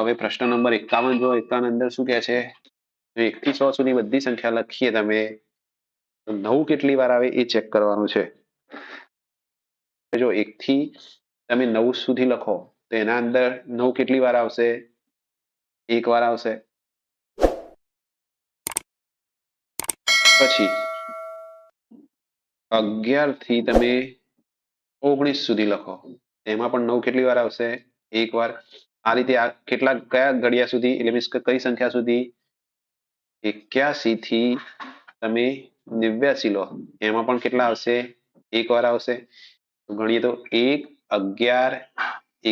હવે પ્રશ્ન નંબર 51 જો 51 અંદર શું કહે છે, 1 થી 100 સુધી બધી સંખ્યા લખીએ તમે તો 9 કેટલી વાર આવે એ ચેક કરવાનું છે. જો 1 થી તમે 9 સુધી લખો તો એના અંદર 9 કેટલી વાર આવશે, 1 વાર આવશે. પછી 11 થી તમે 19 સુધી લખો એમાં પણ 9 કેટલી વાર આવશે, 1 વાર. આ રીતે આ કેટલા કયા ઘડિયા સુધી એટલે મીન્સ કઈ સંખ્યા સુધી, 81 થી તમે 89 લો એમાં પણ કેટલા આવશે, 1 વાર આવશે. તો ગણીએ તો 1, 11,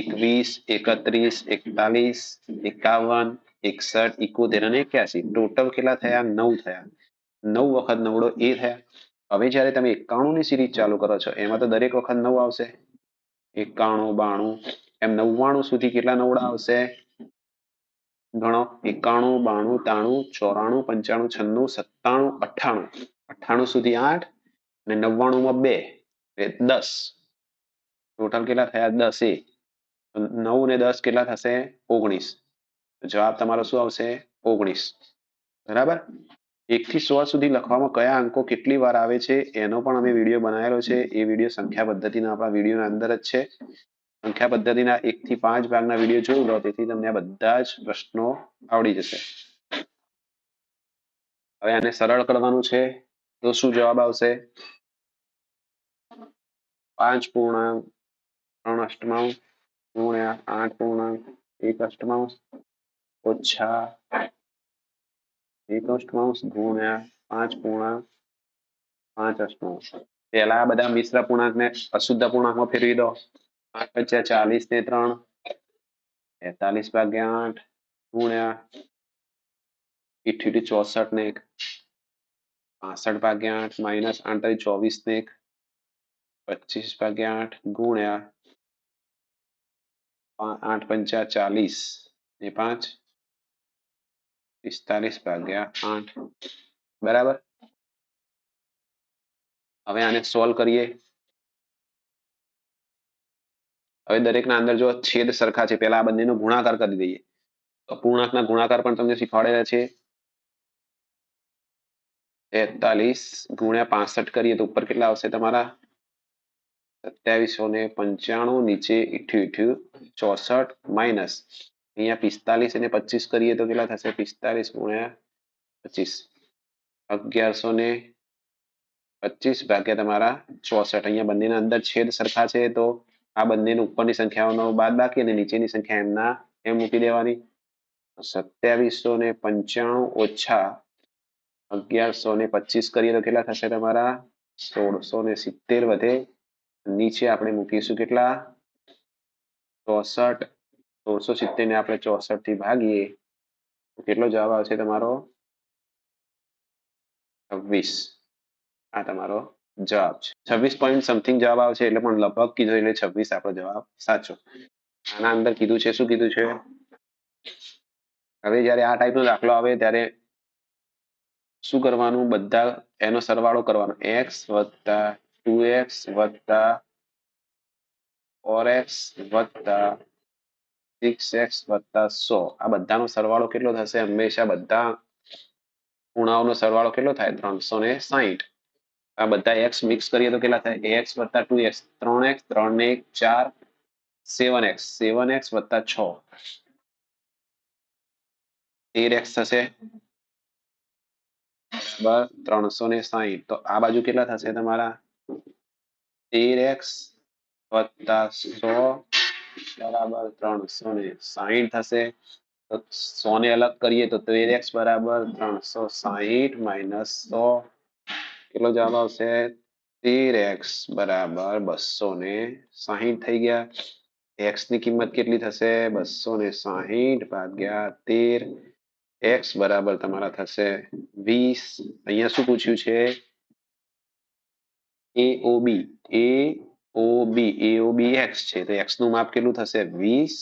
21, 31, 41, 51, 61, 71 અને 81 ટોટલ કેટલા થયા, 9 થયા. 9 વખત 9 એ થયા. હવે જયારે તમે 91 ની સિરીઝ ચાલુ કરો છો એમાં તો દરેક વખત 9 આવશે, 91, 92 એમ 99 સુધી કેટલા 9 આવશે, ગણો 91, 92, 93, 94, 95, 96, 97, 98 સુધી 8 અને 99 માં 2 એટલે 10 ટોટલ કેટલા થયા, 10 એ 9 ને 10 કેટલા થશે, 19. જવાબ તમારો શું આવશે, 19. બરાબર. 1 થી 100 સુધી લખવામાં કયા અંકો કેટલી વાર આવે છે એનો પણ અમે વિડીયો બનાવેલો છે. એ વિડીયો સંખ્યા પદ્ધતિના આપણા વિડીયોના અંદર જ છે. સંખ્યા પદ્ધતિના 1 થી 5 ભાગના વિડીયો જોઈ લો તેથી તમને આ બધા જ પ્રશ્નો આવડી જશે. હવે આને સરળ કરવાનું છે તો શું જવાબ આવશે, 5.3 અષ્ટમાંશ ગુણ્યા 8.1 અષ્ટમાંશ ઓછા 1 અષ્ટમાંશ ગુણ્યા 5.5 અષ્ટમાંશ. પહેલા આ બધા મિશ્ર પૂર્ણાંકને અશુદ્ધ પૂર્ણાંકમાં ફેરવી દો. 5 × 40 ને 3 43/8 ગુણ્યા 64 ને 1 65/8 માઇનસ 24 ને 1 25/8 ગુણ્યા 8 × 5 = 40 ને 5 45/8. બરાબર. હવે આને સોલ્વ કરીએ. હવે દરેકના અંદર જો છેદ સરખા છે પહેલા આ બંનેનો ગુણાકાર કરી દઈએ. અપૂર્ણાંકના ગુણાકાર પણ તમને શીખવાડેલા છે. 43 ગુણ્યા 65 કરીએ તો ઉપર કેટલા આવશે તમારા, 2795 નીચે 64 માઇનસ અહીંયા 45 અને 25 કરીએ તો કેટલા થશે, 45 ગુણ્યા 25 1125 ભાગ્યા તમારા 64. અહીંયા બંનેના અંદર છેદ સરખા છે તો આ બંનેની ઉપરની સંખ્યાઓનો બાદ બાકી અને નીચેની સંખ્યા એમના એમ મૂકી દેવાની. 2795 ઓછા 1125 કરીએ તો કેટલા થશે તમારા, 1670 વધે. નીચે આપણે મૂકીશું કેટલા, 64. 1670 ને આપણે 64 થી ભાગીએ તો કેટલો જવાબ આવશે તમારો, 26. આ તમારો જવાબ છે. 26 પોઈન્ટ સમથિંગ જવાબ આવશે એટલે પણ લગભગ કીધું એટલે 26 આપણો જવાબ સાચો. આના અંદર કીધું છે, શું કીધું છે, હવે જયારે આ ટાઈપનો દાખલો આવે ત્યારે શું કરવાનું, બધા એનો સરવાળો કરવાનો, x વત્તા 2x વત્તા 4x વત્તા 6x વત્તા 100 આ બધાનો સરવાળો કેટલો થશે, હંમેશા બધા ખૂણાઓનો સરવાળો કેટલો થાય, 360. આ બધા x મિક્સ કરીએ તો કેટલા થાય, ax વત્તા 2x 3x 3 ને 1 4 7x 7x વત્તા 6 13x થશે બરાબર 360. તો આ બાજુ કેટલા થશે તમારા, 13x વત્તા 100 બરાબર 360 થશે. તો 100 ને અલગ કરીએ તો 13x બરાબર 360 માઇનસ 100 કેટલો જવાબ આવશે, 13x બરાબર 260 થઈ ગયા. x ની કિંમત કેટલી થશે, 260 ભાગ્યા 13. x બરાબર તમારા થશે 20. અહીંયા શું પૂછ્યું છે, AOB x છે તો x નું માપ કેટલું થશે, 20.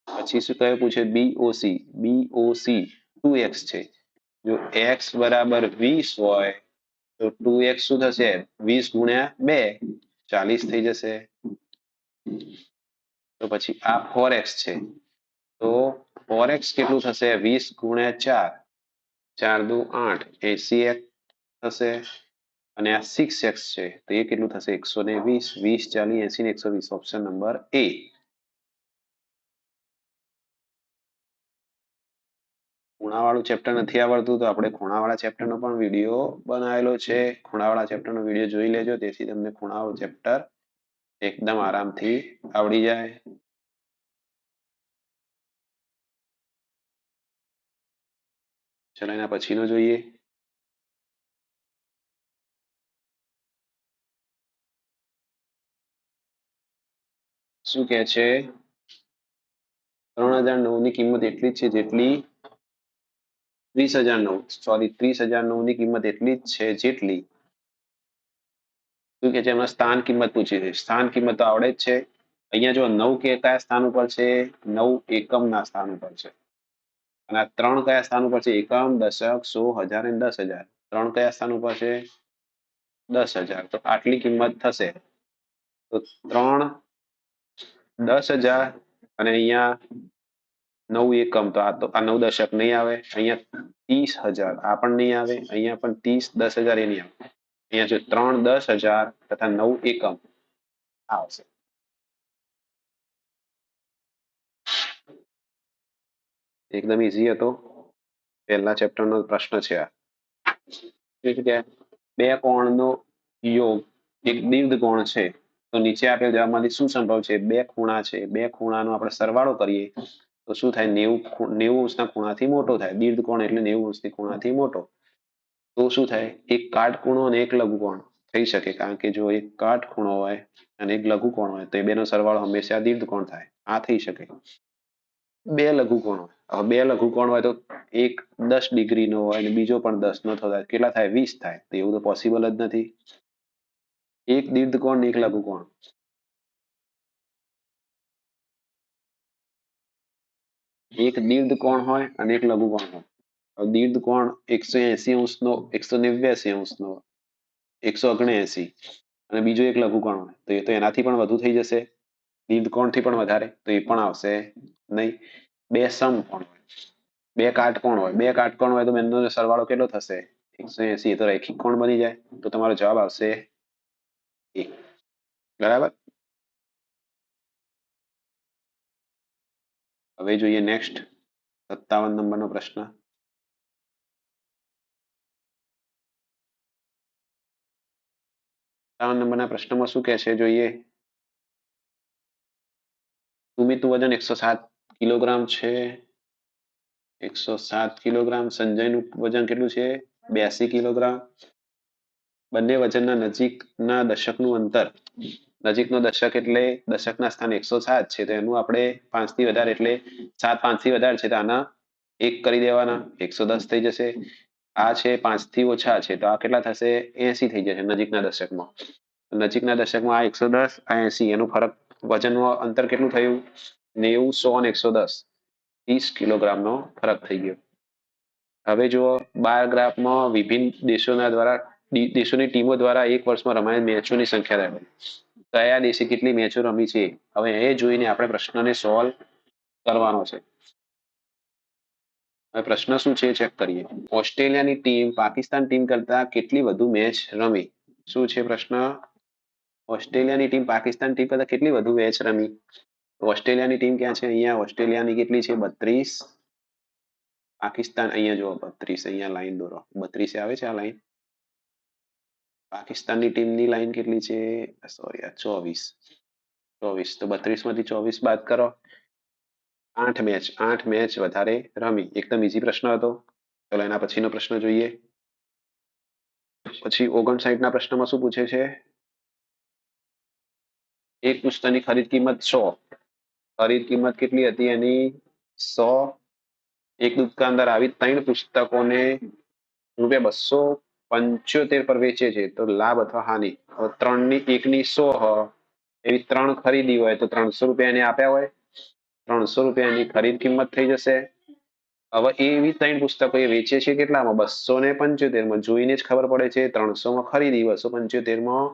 પછી શું કયું પૂછે, BOC 2x છે. જો x બરાબર 20 હોય તો 2x શું થશે, 20 ગુણ્યા 2 40 થઈ જશે. તો પછી આ 4x છે તો 4x કેટલું થશે 20 ગુણ્યા 4 4 દુ 8 80x થશે અને આ 6x છે તો એ કેટલું થશે 120 20 40 80 ને 120 ઓપ્શન નંબર એ. ખૂણાવાળું ચેપ્ટર નથી આવડતું તો આપણે ખૂણાવાળા ચેપ્ટરનો પણ વિડીયો બનાવેલો છે. ખૂણાવાળા ચેપ્ટરનો વિડીયો જોઈ લેજો તેથી તમને ખૂણાવાળું ચેપ્ટર એકદમ આરામથી આવડી જાય. ચલો એના પછીનો જોઈએ. શું કે છે 3009 ની કિંમત એટલી જ છે જેટલી 30,009 સોરી 30,009 ની કિંમત એટલી જ છે જેટલી શું કે છે એમાં સ્થાન કિંમત પૂછી છે. સ્થાન કિંમત તો આવડે જ છે. અહીંયા જો 9 કે કયા સ્થાન ઉપર છે 9 એકમના સ્થાન ઉપર છે અને આ 3 કયા સ્થાન ઉપર છે એકમ દશક 100 1000 અને 10,000 3 કયા સ્થાન ઉપર છે 10,000 તો આટલી કિંમત થશે તો 3 10,000 અને અહીંયા 9 એકમ તો આ 9 દશક નહીં આવે. અહીંયા 30,000 આ પણ નહીં આવે. અહીંયા પણ 30 10,000 એ નહીં આવે. અહીંયા જો 3 10,000 તથા 9 એકમ આવશે. એકદમ ઈઝી હતો. પહેલા ચેપ્ટરનો પ્રશ્ન છે આ. બે કોણનો યોગ એક દીર્ઘ કોણ છે તો નીચે આપેલ જવાબમાંથી શું સંભવ છે બે ખૂણા છે બે ખૂણાનો આપણે સરવાળો કરીએ તો શું થાય 90 અંશના ખૂણાથી મોટો થાય. દીર્ઘ કોણ એટલે 90 અંશની ખૂણાથી મોટો. તો શું થાય એક કાટખૂણો અને એક લઘુકોણ થઈ શકે કારણ કે જો એક કાટખૂણો હોય અને એક લઘુકોણ હોય તો એ બેનો સરવાળો હંમેશા દીર્ઘ કોણ થાય. આ થઈ શકે. બે લઘુકોણ હોય હવે બે લઘુકોણ હોય તો એક 10 ડિગ્રીનો હોય અને બીજો પણ 10 નો થાય કેટલા થાય 20 થાય તો એવું તો પોસિબલ જ નથી. એક દીર્ઘ કોણ ને એક લઘુકોણ એક દીર્ઘ કોણ હોય અને એક લઘુકોણ હોય. દીર્ઘ કોણ 180 અંશનો 189 અંશનો 179 અને બીજો એક લઘુકોણ હોય તો એ તો એનાથી પણ વધુ થઈ જશે. દીર્ઘ કોણથી પણ વધારે તો એ પણ આવશે નહીં. બે સમકોણ હોય બે કાટકોણ હોય બે કાટકોણ હોય તો બેનો સરવાળો કેટલો થશે 180 તો રેખિક કોણ બની જાય તો તમારો જવાબ આવશે 1. બરાબર. હવે જોઈએ નેક્સ્ટ 57 નંબરનો પ્રશ્ન. 57 નંબરના પ્રશ્નમાં શું કહે છે જોઈએ. સુમિતનું વજન 107 કિલોગ્રામ છે. 107 કિલોગ્રામ. સંજયનું વજન કેટલું છે 82 કિલોગ્રામ. બંને વજનના નજીકના દશકનું અંતર નજીકનો દશક એટલે દશકના સ્થાન 107 છે તો એનું આપણે 5 થી વધારે એટલે 7 5 થી વધારે છે તો આના 1 કરી દેવાના 110 થઈ જશે. આ છે 5 થી ઓછા છે તો આ કેટલા થશે 80 થઈ જશે નજીકના દશકમાં. નજીકના દશકમાં આ 110 આ 80 એનું ફરક વજનનું અંતર કેટલું થયું 90 100 અને 110 30 કિલોગ્રામનો ફરક થઈ ગયો. હવે જુઓ બાર ગ્રાફમાં વિભિન્ન દેશોની ટીમો દ્વારા એક વર્ષમાં રમાયેલ મેચોની સંખ્યા દર્શાવે. કયા દેશે કેટલી મેચો રમી છે હવે એ જોઈને આપણે પ્રશ્નને સોલ્વ કરવાનો છે. હવે પ્રશ્ન શું છે ચેક કરીએ. ઓસ્ટ્રેલિયાની ટીમ પાકિસ્તાન ટીમ કરતા કેટલી વધુ મેચ રમી. શું છે પ્રશ્ન. ઓસ્ટ્રેલિયાની ટીમ પાકિસ્તાન ટીમ કરતા કેટલી વધુ મેચ રમી. ઓસ્ટ્રેલિયાની ટીમ ક્યાં છે અહીંયા ઓસ્ટ્રેલિયાની કેટલી છે 32. પાકિસ્તાન અહીંયા જુઓ 32 અહીંયા લાઈન દોરો 32 આવે છે આ લાઈન. પાકિસ્તાનની ટીમની લાઈન કેટલી છે સોરી 24 તો 32 માંથી 24 બાદ કરો 8 મેચ વધારે રમી. એકદમ ઈઝી પ્રશ્ન હતો. ચલો એના પછીનો પ્રશ્ન જોઈએ. પછી 59 ના પ્રશ્નમાં શું પૂછે છે. એક પુસ્તકની ખરીદ કિંમત 100. ખરીદ કિંમત કેટલી હતી એની 100. એક દુકાનદાર આવી 3 પુસ્તકોને ₹275 પર વેચે છે તો લાભ અથવા હાનિ. 3 ની એકની 100 એવી 3 ખરીદી હોય તો 300 રૂપિયા એને આપ્યા હોય 300 રૂપિયાની ખરીદ કિંમત થઈ જશે. હવે એવી 3 પુસ્તકો એ વેચે છે કેટલામાં 275 માં. જોઈને જ ખબર પડે છે 300 માં ખરીદી 275 માં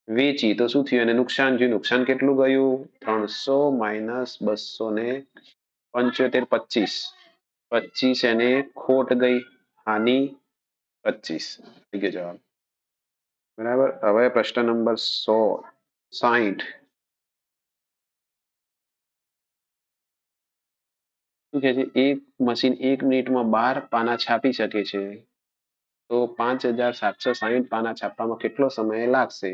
વેચી તો શું થયું એને નુકસાન થયું. નુકસાન કેટલું ગયું 300 - 275. 75 25 25 એને ખોટ ગઈ, હાની 25 થઈ ગયો જવાબ. બરાબર. હવે પ્રશ્ન નંબર 60. શું કહે છે? એક મશીન 1 મિનિટમાં 12 પાના છાપી શકે છે, તો 5760 પાના છાપવામાં કેટલો સમય લાગશે?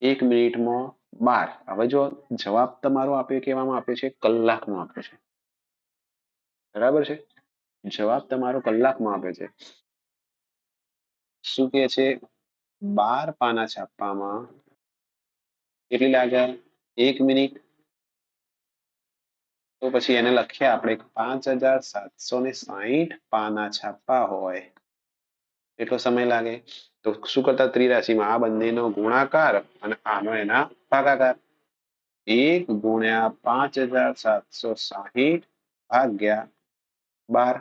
1 મિનિટમાં 12. હવે જો જવાબ તમારો આપ્યો કેવામાં આપ્યો છે? કલાકમાં આપ્યો છે. બરાબર છે. જવાબ તમારો કલાકમાં આપ્યો છે. શું કે છે? 12 પાના છાપવામાં કેટલી લાગે? 1 મિનિટ. તો પછી એને લખીએ આપણે 5760 પાના છાપવા હોય એટલો સમય લાગે. તો શું કરતા? ત્રિરાશીમાં આ બંનેનો ગુણાકાર અને આનો એના ભાગાકાર. 1 ગુણ્યા 5760 ભાગ્યા 12.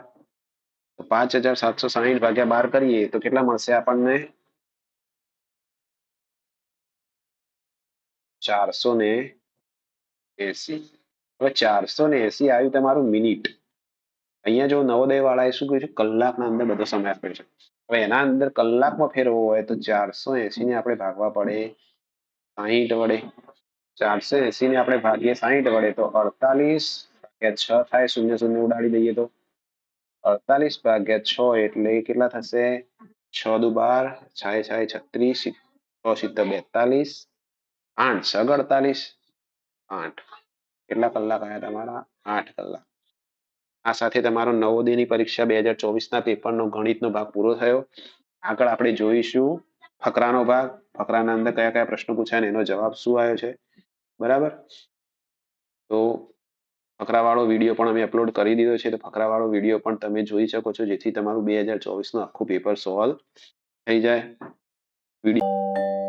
તો 5760 ભાગ્યા 12 કરીએ તો કેટલા મળશે આપણને? 480. હવે 480 આવ્યું તમારું મિનિટ. અહીંયા જો નવોદય વાળાએ શું કહ્યું છે? કલાકના અંદર બધો સમય આપ્યો છે. હવે એના અંદર કલાકમાં ફેરવવો હોય તો 480 ને આપણે ભાગવા પડે 60 વડે. 480 ને આપણે ભાગીએ 60 વડે તો 48 ભાગ્યા 6 થાય. શૂન્ય શૂન્ય ઉડાડી દઈએ તો 48 ભાગ્યા 6 એટલે કેટલા થશે? 6 દુ 12, 6 6 36, 6 સિત્તેર 42, 8 6 48, 8. કેટલા કલાક આવ્યા તમારા? 8 કલાક. આ સાથે તમારો નવોદયની પરીક્ષા 2024ના પેપરનો ગણિતનો ભાગ પૂરો થયો. આગળ આપણે જોઈશું ફકરાનો ભાગ. ફકરાના અંદર કયા કયા પ્રશ્નો પૂછાય એનો જવાબ શું આવ્યો છે. બરાબર. તો ફકરાવાળો વિડીયો પણ અમે અપલોડ કરી દીધો છે. તો ફકરાવાળો વિડીયો પણ તમે જોઈ શકો છો, જેથી તમારું 2024નું આખું પેપર સોલ્વ થઈ જાય. વિડીયો